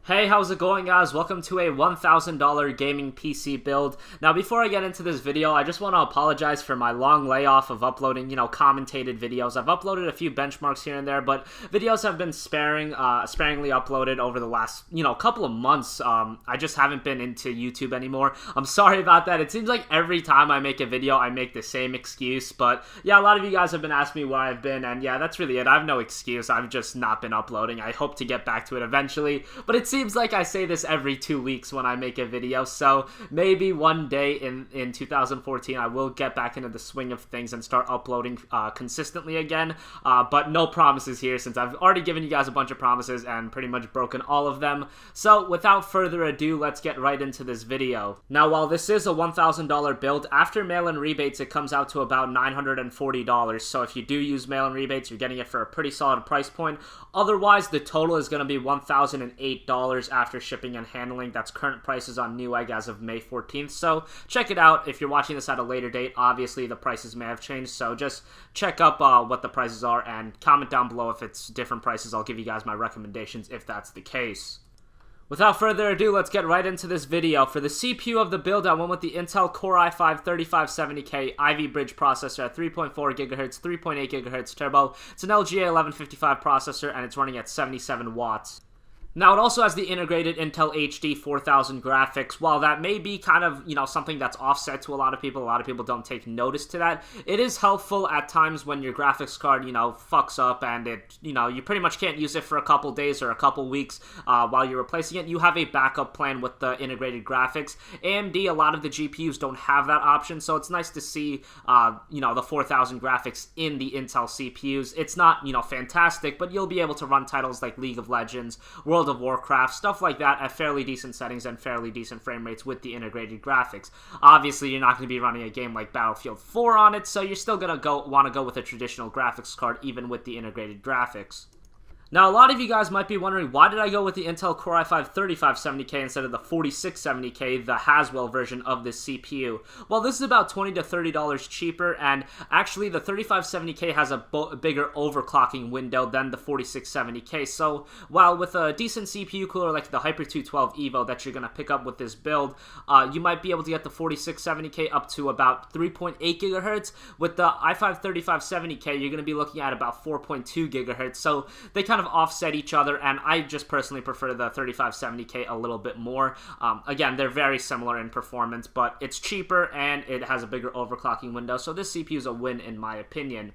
Hey, how's it going, guys? Welcome to a $1,000 gaming PC build. Now, before I get into this video, I just want to apologize for my long layoff of uploading, commentated videos. I've uploaded a few benchmarks here and there, but videos have been sparingly uploaded over the last, couple of months. I just haven't been into YouTube anymore. I'm sorry about that. It seems like every time I make a video, I make the same excuse, but yeah, a lot of you guys have been asking me where I've been, and yeah, that's really it. I have no excuse. I've just not been uploading. I hope to get back to it eventually, but it seems like I say this every 2 weeks when I make a video, so maybe one day in 2014 I will get back into the swing of things and start uploading consistently again, but no promises here since I've already given you guys a bunch of promises and pretty much broken all of them. So without further ado, let's get right into this video. Now, while this is a $1,000 build, after mail-in rebates it comes out to about $940, so if you do use mail-in rebates, you're getting it for a pretty solid price point. Otherwise, the total is going to be $1,008 after shipping and handling. That's current prices on Newegg as of May 14th, so check it out. If you're watching this at a later date, obviously the prices may have changed, so just check up what the prices are and comment down below if it's different prices. I'll give you guys my recommendations if that's the case. Without further ado, let's get right into this video. For the CPU of the build, I went with the Intel Core i5-3570K Ivy Bridge processor at 3.4 GHz, 3.8 GHz turbo. It's an LGA 1155 processor and it's running at 77 watts. Now, it also has the integrated Intel HD 4000 graphics. While that may be kind of, something that's offset to a lot of people don't take notice to that. It is helpful at times when your graphics card, fucks up and it, you pretty much can't use it for a couple days or a couple weeks while you're replacing it. You have a backup plan with the integrated graphics. AMD, a lot of the GPUs don't have that option, so it's nice to see, the 4000 graphics in the Intel CPUs. It's not, fantastic, but you'll be able to run titles like League of Legends, World of Warcraft, stuff like that at fairly decent settings and fairly decent frame rates with the integrated graphics. Obviously, you're not going to be running a game like Battlefield 4 on it, so you're still going to want to go with a traditional graphics card even with the integrated graphics. Now, a lot of you guys might be wondering, why did I go with the Intel Core i5-3570K instead of the 4670K, the Haswell version of this CPU? Well, this is about $20 to $30 cheaper, and actually the 3570K has a bigger overclocking window than the 4670K, so while with a decent CPU cooler like the Hyper 212 Evo that you're going to pick up with this build, you might be able to get the 4670K up to about 3.8 GHz. With the i5-3570K, you're going to be looking at about 4.2 GHz, so they kind of offset each other, and I just personally prefer the 3570K a little bit more. Again, they're very similar in performance, but it's cheaper and it has a bigger overclocking window, so this CPU is a win in my opinion.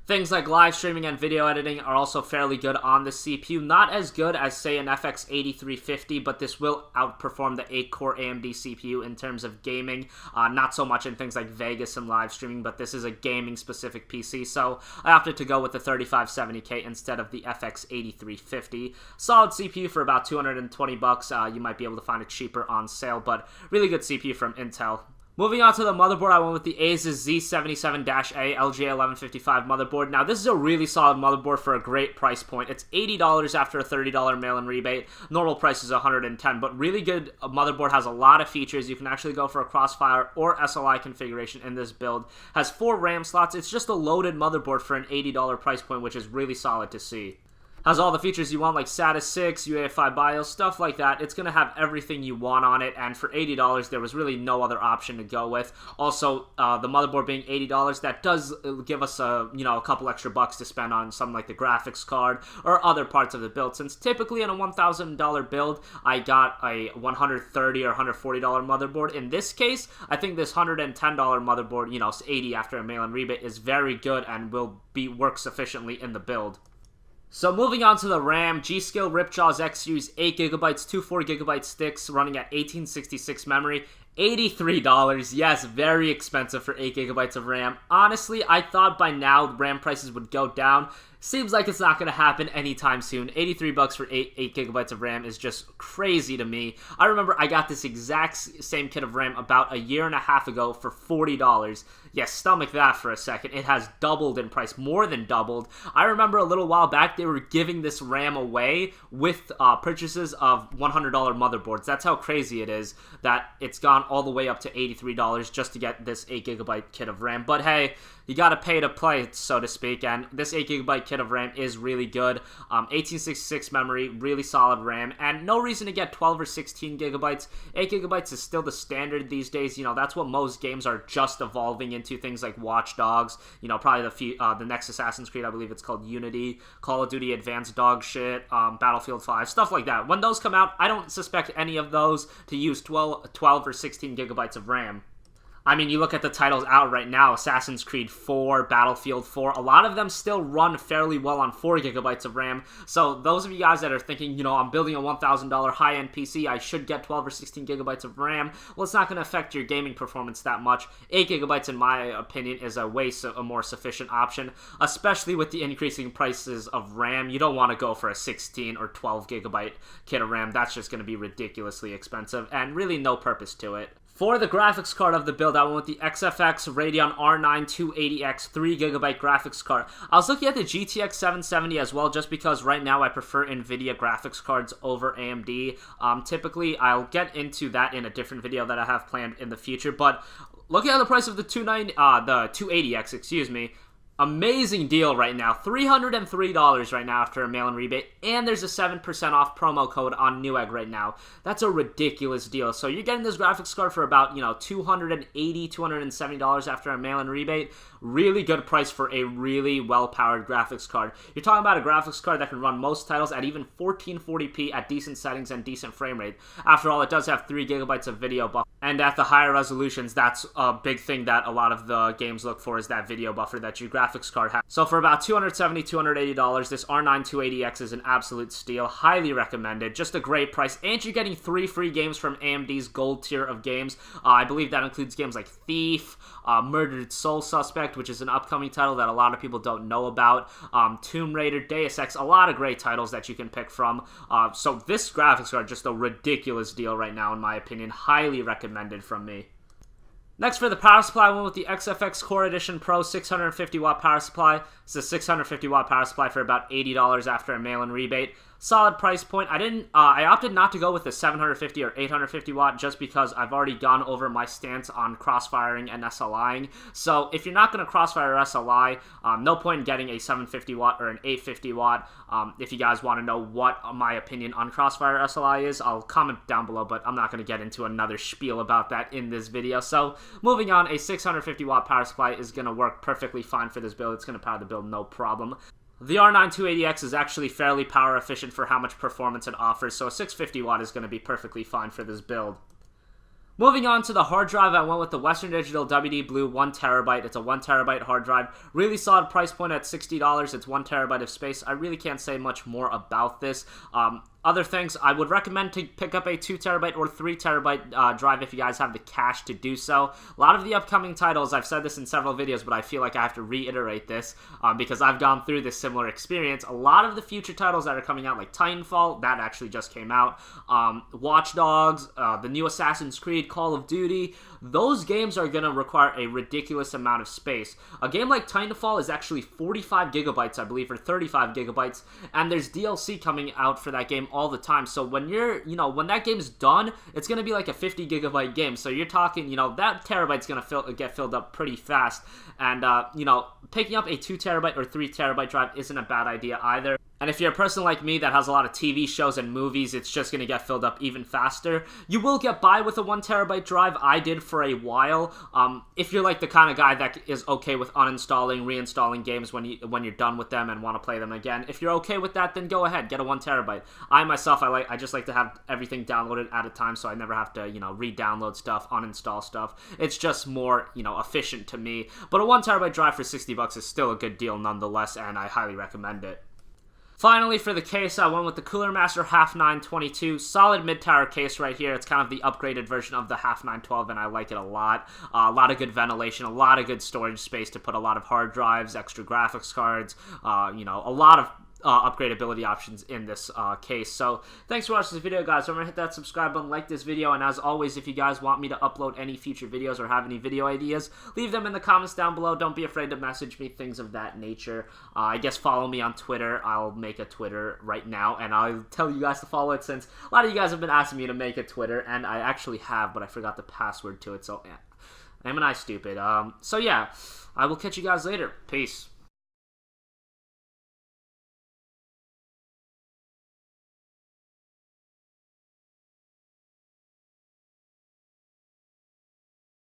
Things like live streaming and video editing are also fairly good on the CPU. Not as good as, say, an FX 8350, but this will outperform the 8-core AMD CPU in terms of gaming. Not so much in things like Vegas and live streaming, but this is a gaming-specific PC, so I opted to go with the 3570K instead of the FX 8350. Solid CPU for about $220. You might be able to find it cheaper on sale, but really good CPU from Intel. Moving on to the motherboard, I went with the Asus Z77-A LGA 1155 motherboard. Now, this is a really solid motherboard for a great price point. It's $80 after a $30 mail-in rebate. Normal price is $110, but really good motherboard, has a lot of features. You can actually go for a Crossfire or SLI configuration in this build. Has 4 RAM slots. It's just a loaded motherboard for an $80 price point, which is really solid to see. Has all the features you want, like SATA 6, UEFI BIOS, stuff like that. It's going to have everything you want on it, and for $80, there was really no other option to go with. Also, the motherboard being $80, that does give us a couple extra bucks to spend on something like the graphics card or other parts of the build. Since typically in a $1,000 build, I got a $130 or $140 motherboard. In this case, I think this $110 motherboard, it's $80 after a mail-in rebate, is very good and will work sufficiently in the build. So moving on to the RAM, G.Skill Ripjaws X Series 8GB, two 4GB sticks running at 1866 memory. $83. Yes, very expensive for 8GB of RAM. Honestly, I thought by now RAM prices would go down. Seems like it's not going to happen anytime soon. $83 for 8GB of RAM is just crazy to me. I remember I got this exact same kit of RAM about a year and a half ago for $40. Yes, stomach that for a second. It has doubled in price, more than doubled. I remember a little while back they were giving this RAM away with purchases of $100 motherboards. That's how crazy it is that it's gone all the way up to $83 just to get this 8GB kit of RAM. But hey, you gotta pay to play, so to speak, and this 8GB kit of RAM is really good. 1866 memory, really solid RAM, and no reason to get 12 or 16GB. 8GB is still the standard these days. You know, that's what most games are just evolving into. Things like Watch Dogs, you know, probably the next Assassin's Creed, I believe it's called Unity, Call of Duty Advanced Dog Shit, Battlefield 5, stuff like that. When those come out, I don't suspect any of those to use 12 or 16GB of RAM. I mean, you look at the titles out right now, Assassin's Creed 4, Battlefield 4, a lot of them still run fairly well on 4GB of RAM. So those of you guys that are thinking, you know, I'm building a $1,000 high-end PC, I should get 12 or 16GB of RAM, well, it's not going to affect your gaming performance that much. 8GB, in my opinion, is a more sufficient option, especially with the increasing prices of RAM. You don't want to go for a 16 or 12GB kit of RAM. That's just going to be ridiculously expensive and really no purpose to it. For the graphics card of the build, I went with the XFX Radeon R9 280X 3GB graphics card. I was looking at the GTX 770 as well, just because right now I prefer NVIDIA graphics cards over AMD. Typically, I'll get into that in a different video that I have planned in the future, but looking at the price of the 280X, excuse me, amazing deal right now. $303 right now after a mail-in rebate, and there's a 7% off promo code on Newegg right now. That's a ridiculous deal. So you're getting this graphics card for about, you know, $280, $270 after a mail-in rebate. Really good price for a really well-powered graphics card. You're talking about a graphics card that can run most titles at even 1440p at decent settings and decent frame rate. After all, it does have 3GB of video buffer, and at the higher resolutions, that's a big thing that a lot of the games look for, is that video buffer that your graphics card has. So for about $270, $280, this R9 280X is an absolute steal. Highly recommended. Just a great price. And you're getting 3 free games from AMD's gold tier of games. I believe that includes games like Thief, Murdered Soul Suspect, which is an upcoming title that a lot of people don't know about, Tomb Raider, Deus Ex, a lot of great titles that you can pick from. So this graphics card, just a ridiculous deal right now in my opinion. Highly recommended from me. Next, for the power supply, I went with the XFX Core Edition Pro 650 watt power supply. It's a 650 watt power supply for about $80 after a mail-in rebate. Solid price point. I opted not to go with the 750 or 850 watt just because I've already gone over my stance on crossfiring and SLIing. So if you're not going to crossfire or SLI, no point in getting a 750 watt or an 850 watt. If you guys want to know what my opinion on crossfire SLI is, I'll comment down below, but I'm not going to get into another spiel about that in this video. So moving on, a 650 watt power supply is going to work perfectly fine for this build. It's going to power the build no problem. The R9 280X is actually fairly power efficient for how much performance it offers, so a 650 watt is going to be perfectly fine for this build. Moving on to the hard drive, I went with the Western Digital WD Blue 1TB. It's a 1TB hard drive. Really solid price point at $60. It's 1TB of space. I really can't say much more about this. Other things, I would recommend to pick up a 2TB or 3TB drive if you guys have the cash to do so. A lot of the upcoming titles, I've said this in several videos, but I feel like I have to reiterate this because I've gone through this similar experience. A lot of the future titles that are coming out, like Titanfall, that actually just came out, Watch Dogs, the new Assassin's Creed, Call of Duty, those games are going to require a ridiculous amount of space. A game like Titanfall is actually 45 gigabytes, I believe, or 35 gigabytes, and there's DLC coming out for that game all the time. So when when that game's done, it's going to be like a 50 gigabyte game. So you're talking, that terabyte's going to get filled up pretty fast. And, picking up a 2TB or 3TB drive isn't a bad idea either. And if you're a person like me that has a lot of TV shows and movies, it's just going to get filled up even faster. You will get by with a 1TB drive. I did for a while. If you're like the kind of guy that is okay with uninstalling, reinstalling games when you're done with them and want to play them again, if you're okay with that, then go ahead, get a 1TB. I myself, I just like to have everything downloaded at a time, so I never have to, re-download stuff, uninstall stuff. It's just more, efficient to me. But a 1TB drive for $60 is still a good deal nonetheless, and I highly recommend it. Finally, for the case, I went with the Cooler Master Half 922. Solid mid-tower case right here. It's kind of the upgraded version of the Half 912, and I like it a lot. A lot of good ventilation, a lot of good storage space to put a lot of hard drives, extra graphics cards, a lot of upgradability options in this case. So thanks for watching this video, guys. Remember to hit that subscribe button, like this video, and as always, if you guys want me to upload any future videos or have any video ideas, leave them in the comments down below. Don't be afraid to message me, things of that nature. I guess follow me on Twitter. I'll make a Twitter right now, and I'll tell you guys to follow it since a lot of you guys have been asking me to make a Twitter, and I actually have, but I forgot the password to it, so Am I stupid? So yeah, I will catch you guys later. Peace.